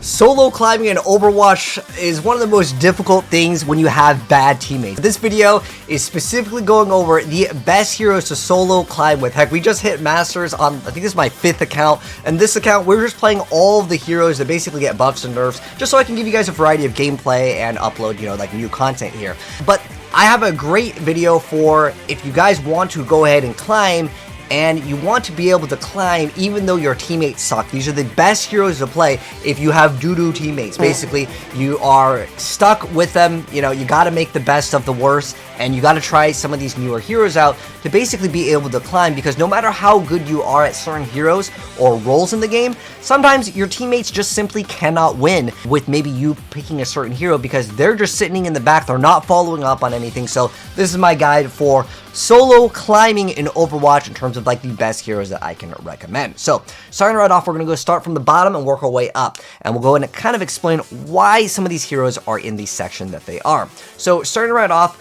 Solo climbing in Overwatch is one of the most difficult things when you have bad teammates. This video is specifically going over the best heroes to solo climb with. Heck, we just hit Masters on, I think this is my 5th account, and this account we're just playing all of the heroes that basically get buffs and nerfs, just so I can give you guys a variety of gameplay and upload, like new content here. But I have a great video for if you guys want to go ahead and climb, and you want to be able to climb even though your teammates suck. These are the best heroes to play if you have doo-doo teammates. Basically, you are stuck with them, you gotta make the best of the worst, and you gotta try some of these newer heroes out to basically be able to climb, because no matter how good you are at certain heroes or roles in the game, sometimes your teammates just simply cannot win with maybe you picking a certain hero because they're just sitting in the back, they're not following up on anything. So this is my guide for solo climbing in Overwatch in terms of like the best heroes that I can recommend. So starting right off, we're going to go start from the bottom and work our way up, and we'll go in and kind of explain why some of these heroes are in the section that they are. So starting right off,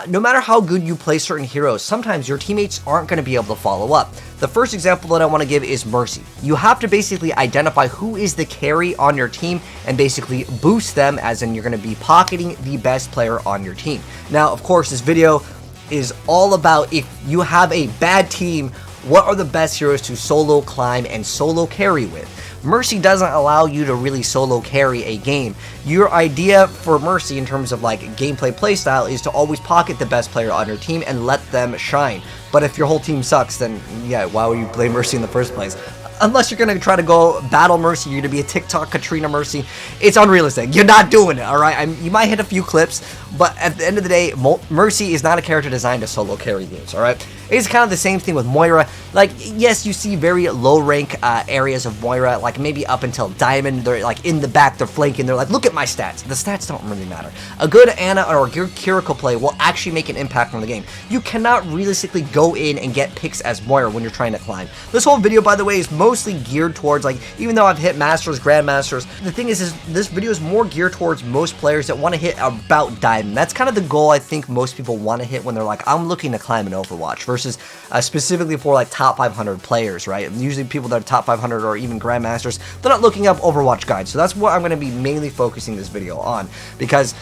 no matter how good you play certain heroes, sometimes your teammates aren't going to be able to follow up. The first example that I want to give is Mercy. You have to basically identify who is the carry on your team and basically boost them, as in you're going to be pocketing the best player on your team. Now, of course, this video is all about if you have a bad team, what are the best heroes to solo climb and solo carry with. Mercy doesn't allow you to really solo carry a game. Your idea for Mercy in terms of like gameplay playstyle is to always pocket the best player on your team and let them shine. But if your whole team sucks, then yeah, why would you play Mercy in the first place? Unless you're going to try to go battle Mercy, you're going to be a TikTok Katrina Mercy. It's unrealistic. You're not doing it, alright? You might hit a few clips, but at the end of the day, Mercy is not a character designed to solo carry games, alright? It's kind of the same thing with Moira. Like, yes, you see very low rank areas of Moira, like maybe up until Diamond. They're like in the back, they're flanking, they're like, look at my stats. The stats don't really matter. A good Ana or a good Kiriko play will actually make an impact on the game. You cannot realistically go in and get picks as Moira when you're trying to climb. This whole video, by the way, is mostly geared towards, like, even though I've hit Masters, Grandmasters, the thing is this video is more geared towards most players that want to hit about Diamond. That's kind of the goal I think most people want to hit when they're like, I'm looking to climb in Overwatch, versus specifically for like top 500 players, right? Usually people that are top 500 or even Grandmasters, they're not looking up Overwatch guides. So that's what I'm going to be mainly focusing this video on, because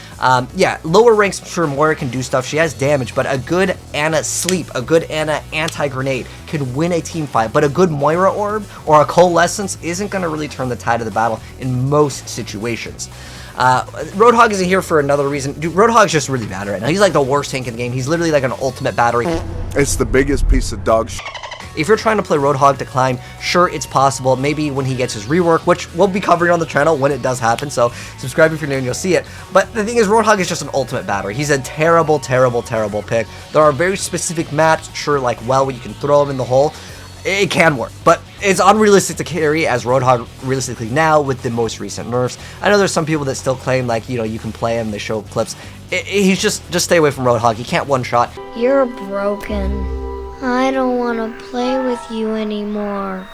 yeah, lower ranks, I'm sure Moira can do stuff, she has damage, but a good Ana sleep, a good Ana anti-grenade could win a team fight, but a good Moira orb or a coalescence isn't going to really turn the tide of the battle in most situations. Roadhog isn't here for another reason. Dude, Roadhog's just really bad right now. He's like the worst tank in the game. He's literally like an ultimate battery. It's the biggest piece of dog shit. If you're trying to play Roadhog to climb, sure, it's possible. Maybe when he gets his rework, which we'll be covering on the channel when it does happen, so subscribe if you're new and you'll see it. But the thing is, Roadhog is just an ultimate battery. He's a terrible, terrible, terrible pick. There are very specific maps, sure, like well, where you can throw him in the hole. It can work, but it's unrealistic to carry as Roadhog realistically now with the most recent nerfs. I know there's some people that still claim, like, you can play him, they show clips. He's just stay away from Roadhog. He can't one-shot. You're broken. I don't want to play with you anymore.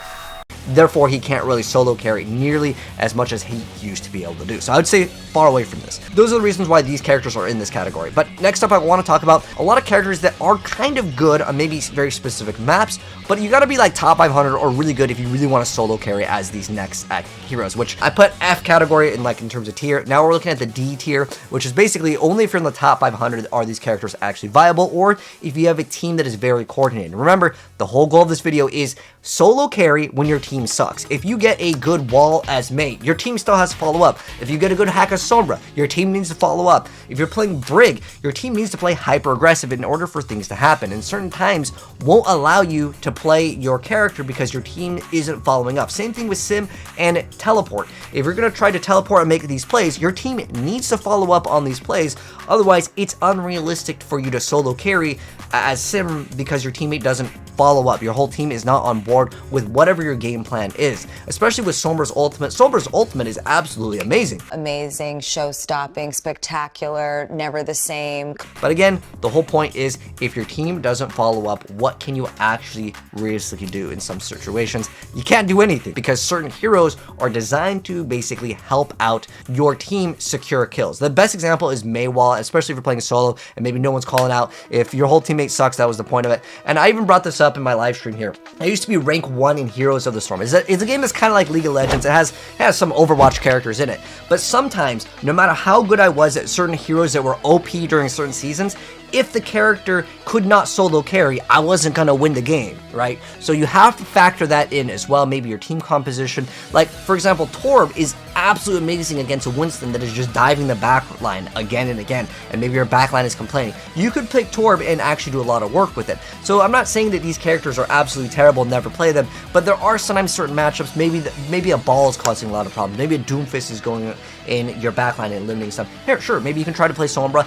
Therefore, he can't really solo carry nearly as much as he used to be able to do. So I would say far away from this. Those are the reasons why these characters are in this category. But next up, I want to talk about a lot of characters that are kind of good on maybe very specific maps, but you got to be like top 500 or really good if you really want to solo carry as these next heroes, which I put F category in terms of tier. Now we're looking at the D tier, which is basically only if you're in the top 500 are these characters actually viable, or if you have a team that is very coordinated. Remember, the whole goal of this video is solo carry when your team sucks. If you get a good wall as mate, your team still has to follow up. If you get a good hack of Sombra, your team needs to follow up. If you're playing Brig, your team needs to play hyper aggressive in order for things to happen, and certain times won't allow you to play your character because your team isn't following up. Same thing with Sim and Teleport. If you're going to try to teleport and make these plays, your team needs to follow up on these plays, otherwise it's unrealistic for you to solo carry as Sim because your teammate doesn't follow up. Your whole team is not on board with whatever your game plan is, especially with Sombra's ultimate. Sombra's ultimate is absolutely amazing. Amazing, show-stopping, spectacular, never the same. But again, the whole point is if your team doesn't follow up, what can you actually realistically do in some situations? You can't do anything because certain heroes are designed to basically help out your team secure kills. The best example is Maywall, especially if you're playing solo and maybe no one's calling out. If your whole teammate sucks, that was the point of it. And I even brought this up up in my live stream here. I used to be rank 1 in Heroes of the Storm. It's a game that's kind of like League of Legends. It has some Overwatch characters in it. But sometimes, no matter how good I was at certain heroes that were OP during certain seasons, if the character could not solo carry, I wasn't going to win the game, right? So you have to factor that in as well, maybe your team composition. Like, for example, Torb is absolutely amazing against a Winston that is just diving the back line again and again, and maybe your back line is complaining. You could pick Torb and actually do a lot of work with it. So I'm not saying that these characters are absolutely terrible, never play them, but there are sometimes certain matchups, maybe a ball is causing a lot of problems, maybe a Doomfist is going in your backline and limiting stuff. Here, sure, maybe you can try to play Sombra.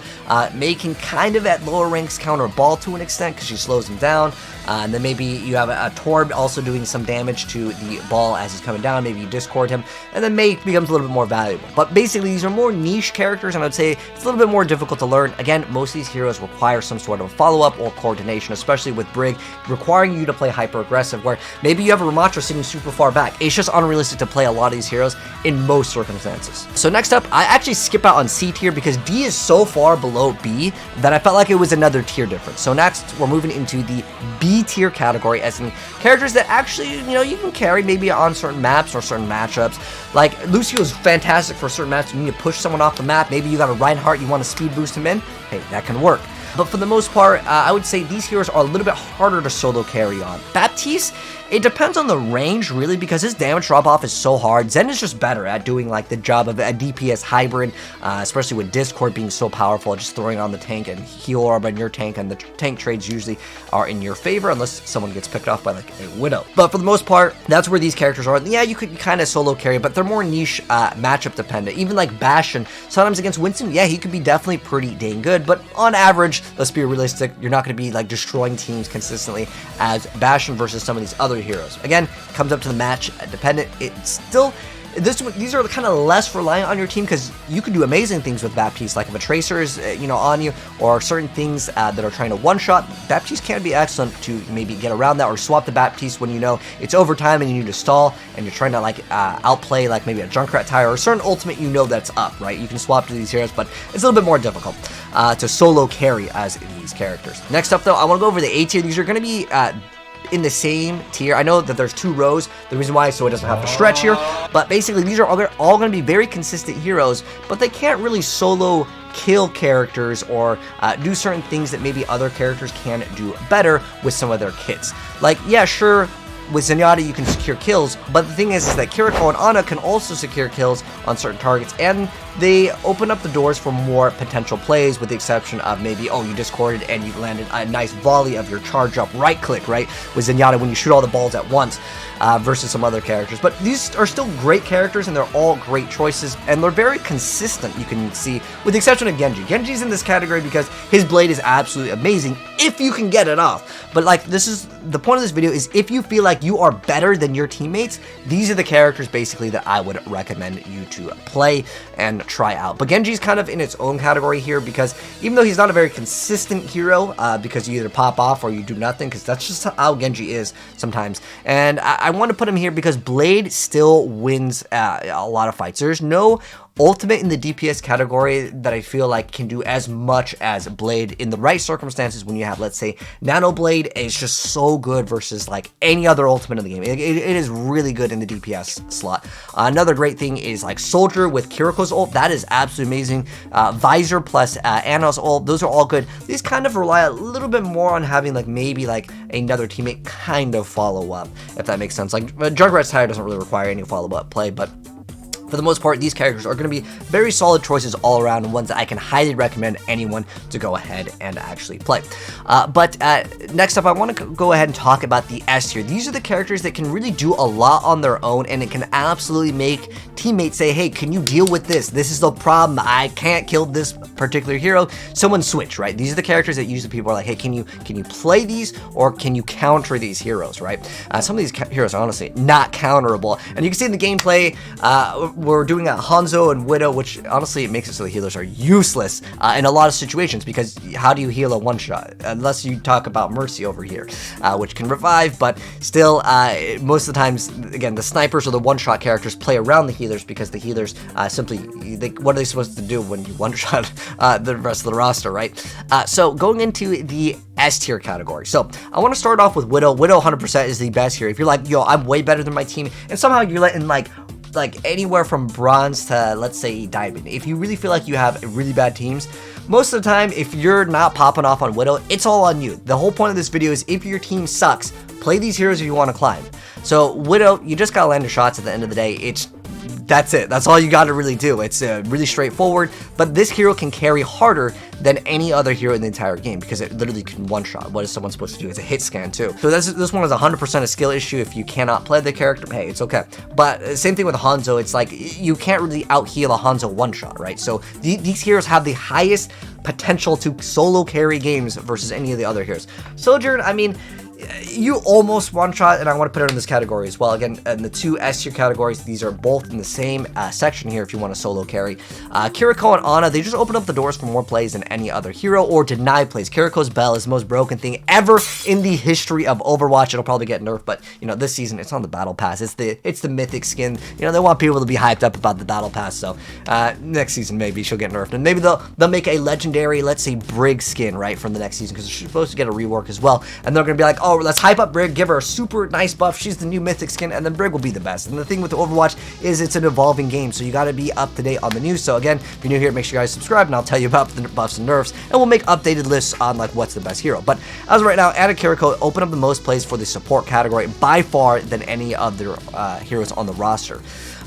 May can kind of at lower ranks counter ball to an extent because she slows him down. And then maybe you have a Torb also doing some damage to the ball as he's coming down. Maybe you discord him, and then May becomes a little bit more valuable. But basically, these are more niche characters, and I'd say it's a little bit more difficult to learn. Again, most of these heroes require some sort of follow-up or coordination, especially with Brig, requiring you to play hyper-aggressive, where maybe you have a Ramattra sitting super far back. It's just unrealistic to play a lot of these heroes in most circumstances. So next up, I actually skip out on C tier because D is so far below B that I felt like it was another tier difference. So next, we're moving into the B tier category, as in characters that actually, you can carry maybe on certain maps or certain matchups. Like, Lucio is fantastic for certain maps. You need to push someone off the map. Maybe you got a Reinhardt, you want to speed boost him in. Hey, that can work. But for the most part, I would say these heroes are a little bit harder to solo carry on. Baptiste, it depends on the range, really, because his damage drop-off is so hard. Zen is just better at doing, like, the job of a DPS hybrid, especially with Discord being so powerful, just throwing on the tank and heal orb on your tank, and the tank trades usually are in your favor, unless someone gets picked off by, like, a Widow. But for the most part, that's where these characters are. Yeah, you could kind of solo carry, but they're more niche matchup dependent. Even, like, Bastion, sometimes against Winston, yeah, he could be definitely pretty dang good, but on average, let's be realistic, you're not going to be, like, destroying teams consistently as Bastion versus some of these other heroes. Again, comes up to the match dependent. It's still, these are kind of less reliant on your team because you can do amazing things with Baptiste, like if a Tracer is, on you, or certain things that are trying to one-shot. Baptiste can be excellent to maybe get around that, or swap the Baptiste when you know it's overtime and you need to stall, and you're trying to, like, outplay, like, maybe a Junkrat Tire, or a certain ultimate that's up, right? You can swap to these heroes, but it's a little bit more difficult to solo carry as these characters. Next up, though, I want to go over the A tier. These are going to be in the same tier. I know that there's 2 rows, the reason why is so it doesn't have to stretch here, but basically these are all going to be very consistent heroes, but they can't really solo kill characters or do certain things that maybe other characters can do better with some of their kits. Like, yeah, sure, with Zenyatta you can secure kills, but the thing is that Kiriko and Ana can also secure kills on certain targets, and they open up the doors for more potential plays, with the exception of maybe, you discorded and you landed a nice volley of your charge up right click, right, with Zenyatta when you shoot all the balls at once, versus some other characters. But these are still great characters, and they're all great choices, and they're very consistent, you can see, with the exception of Genji. Genji's in this category because his blade is absolutely amazing if you can get it off. But, like, this is the point of this video, is if you feel like you are better than your teammates, these are the characters basically that I would recommend you to play and try out. But Genji's kind of in its own category here, because even though he's not a very consistent hero, because you either pop off or you do nothing, because that's just how Genji is sometimes. And I want to put him here because Blade still wins a lot of fights. There's no ultimate in the DPS category that I feel like can do as much as Blade in the right circumstances. When you have, let's say, Nano Blade is just so good versus, like, any other ultimate in the game. It is really good in the DPS slot. Another great thing is, like, Soldier with Kiriko's ult. That is absolutely amazing. Visor plus Ana's ult. Those are all good. These kind of rely a little bit more on having, like, maybe, like, another teammate kind of follow up, if that makes sense. Like, Junkrat's Tire doesn't really require any follow-up play, but for the most part, these characters are going to be very solid choices all around, and ones that I can highly recommend anyone to go ahead and actually play. But next up, I want to go ahead and talk about the S tier. These are the characters that can really do a lot on their own, and it can absolutely make teammates say, hey, can you deal with this? This is the problem. I can't kill this particular hero. Someone switch, right? These are the characters that usually people are like, hey, can you play these, or can you counter these heroes, right? Some of these heroes are honestly not counterable, and you can see in the gameplay, we're doing a Hanzo and Widow, which honestly it makes it so the healers are useless in a lot of situations, because how do you heal a one-shot? Unless you talk about Mercy over here, which can revive, but still, most of the times, again, the snipers or the one-shot characters play around the healers, because the healers simply, what are they supposed to do when you one-shot the rest of the roster, right? So going into the S tier category. So I want to start off with Widow. Widow 100% is the best here. If you're like, yo, I'm way better than my team, and somehow you're letting like anywhere from bronze to, let's say, diamond. If you really feel like you have really bad teams, most of the time, if you're not popping off on Widow, it's all on you. The whole point of this video is if your team sucks, play these heroes if you want to climb. So Widow, you just gotta land your shots at the end of the day. That's it. That's all you got to really do. It's really straightforward, but this hero can carry harder than any other hero in the entire game because it literally can one-shot. What is someone supposed to do? It's a hit scan too. So this one is 100% a skill issue. If you cannot play the character, hey, it's okay. But same thing with Hanzo. It's like you can't really out-heal a Hanzo one-shot, right? So these heroes have the highest potential to solo carry games versus any of the other heroes. Sojourn, I mean, you almost one-shot, and I want to put it in this category as well. Again, in the two S tier categories, these are both in the same section here if you want to solo carry. Kiriko and Ana, they just open up the doors for more plays than any other hero, or deny plays. Kiriko's bell is the most broken thing ever in the history of Overwatch. It'll probably get nerfed, but, you know, this season, it's on the battle pass. It's the mythic skin. You know, they want people to be hyped up about the battle pass, so next season, maybe she'll get nerfed. And maybe they'll make a legendary, let's say, Brig skin, right, from the next season, because she's supposed to get a rework as well. And they're going to be like, oh, let's hype up Brig, give her a super nice buff, she's the new mythic skin, and then Brig will be the best. And the thing with Overwatch is it's an evolving game, so you got to be up to date on the news. So again, if you're new here, make sure you guys subscribe, and I'll tell you about the buffs and nerfs, and we'll make updated lists on like what's the best hero. But as of right now, Ana Kiriko open up the most plays for the support category by far than any of the heroes on the roster.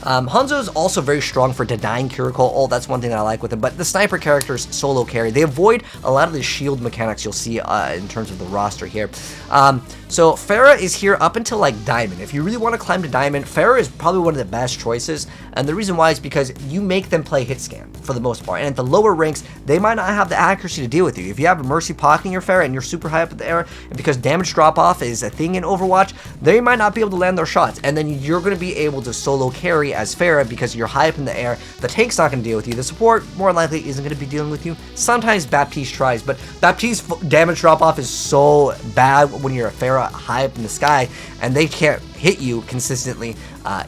Hanzo is also very strong for denying Kiriko ult. That's one thing that I like with him. But the sniper characters solo carry. They avoid a lot of the shield mechanics you'll see in terms of the roster here. So Pharah is here up until like Diamond. If you really want to climb to Diamond, Pharah is probably one of the best choices. And the reason why is because you make them play hit scan for the most part. And at the lower ranks, they might not have the accuracy to deal with you. If you have a Mercy pocketing your Pharah and you're super high up in the air, and because damage drop off is a thing in Overwatch, they might not be able to land their shots. And then you're going to be able to solo carry as Pharah because you're high up in the air. The tank's not going to deal with you. The support more likely isn't going to be dealing with you. Sometimes Baptiste tries, but Baptiste's damage drop off is so bad when you're a Pharah high up in the sky and they can't hit you consistently.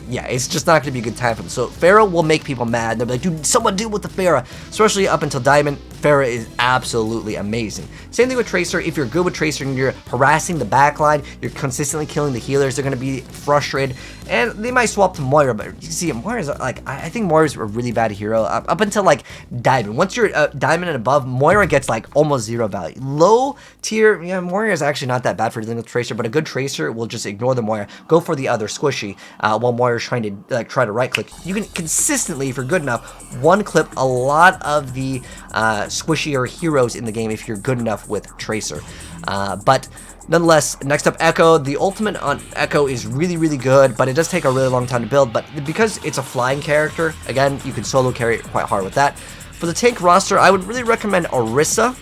Yeah, it's just not going to be a good time for them. So Pharah will make people mad. They'll be like, dude, someone deal with the Pharah. Especially up until Diamond, Pharah is absolutely amazing. Same thing with Tracer. If you're good with Tracer and you're harassing the backline, you're consistently killing the healers, they're going to be frustrated. And they might swap to Moira, but you see, Moira's like, I think Moira's a really bad hero up until like Diamond. Once you're Diamond and above, Moira gets like almost zero value. Low tier, yeah, Moira is actually not that bad for dealing with Tracer, but a good Tracer will just ignore the Moira, go for the other squishy, while Moira's trying to try to right click. You can consistently, if you're good enough, one clip a lot of the squishier heroes in the game if you're good enough with Tracer. But nonetheless, next up, Echo. The ultimate on Echo is really, really good, but it does take a really long time to build. But because it's a flying character, again, you can solo carry it quite hard with that. For the tank roster, I would really recommend Orisa.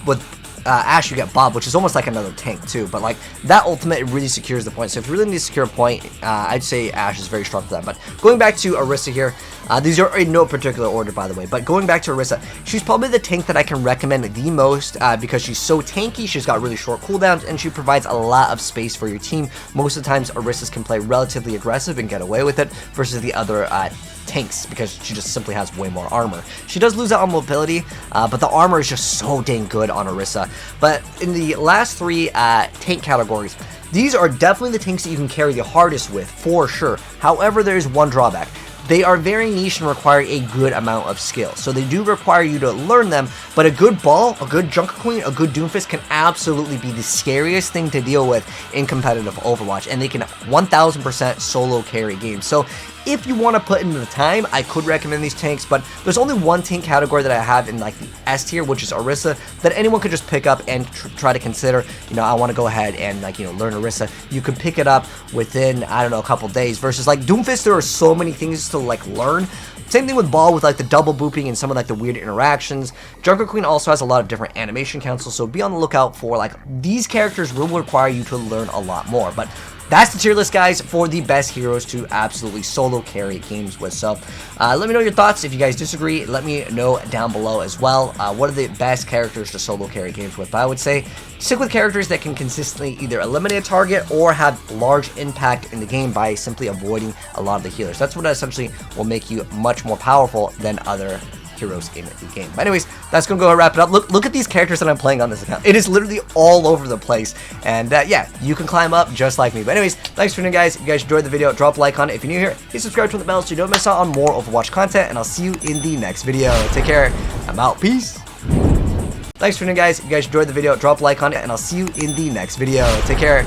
With Ashe, you get Bob, which is almost like another tank too, but like that ultimate, it really secures the point. So if you really need to secure a point, I'd say Ashe is very strong for that. But going back to Orisa here, these are in no particular order, by the way, but going back to Orisa, she's probably the tank that I can recommend the most because she's so tanky, she's got really short cooldowns, and she provides a lot of space for your team. Most of the times, Orisas can play relatively aggressive and get away with it versus the other tanks because she just simply has way more armor. She does lose out on mobility, but the armor is just so dang good on Orisa. But in the last three tank categories, these are definitely the tanks that you can carry the hardest with, for sure. However, there is one drawback. They are very niche and require a good amount of skill. So they do require you to learn them, but a good ball, a good Junker Queen, a good Doomfist can absolutely be the scariest thing to deal with in competitive Overwatch, and they can 1000% solo carry games. So if you want to put in the time, I could recommend these tanks, but there's only one tank category that I have in like the S tier, which is Orisa, that anyone could just pick up and try to consider, you know, I want to go ahead and like, you know, learn Orisa. You can pick it up within, I don't know, a couple days versus like Doomfist, there are so many things to like learn. Same thing with Ball with like the double booping and some of like the weird interactions. Junker Queen also has a lot of different animation councils, so be on the lookout for like these characters will require you to learn a lot more. But that's the tier list, guys, for the best heroes to absolutely solo carry games with. So let me know your thoughts. If you guys disagree, let me know down below as well. What are the best characters to solo carry games with? But I would say stick with characters that can consistently either eliminate a target or have large impact in the game by simply avoiding a lot of the healers. That's what essentially will make you much more powerful than other heroes in the game. But anyways, that's gonna go ahead and wrap it up. Look at these characters that I'm playing on this account. It is literally all over the place. And yeah, you can climb up just like me. But anyways, thanks for tuning in, guys. If you guys enjoyed the video, drop a like on it. If you're new here, hit subscribe to the bell so you don't miss out on more Overwatch content. And I'll see you in the next video. Take care. I'm out. Peace. Thanks for tuning in, guys. If you guys enjoyed the video, drop a like on it. And I'll see you in the next video. Take care.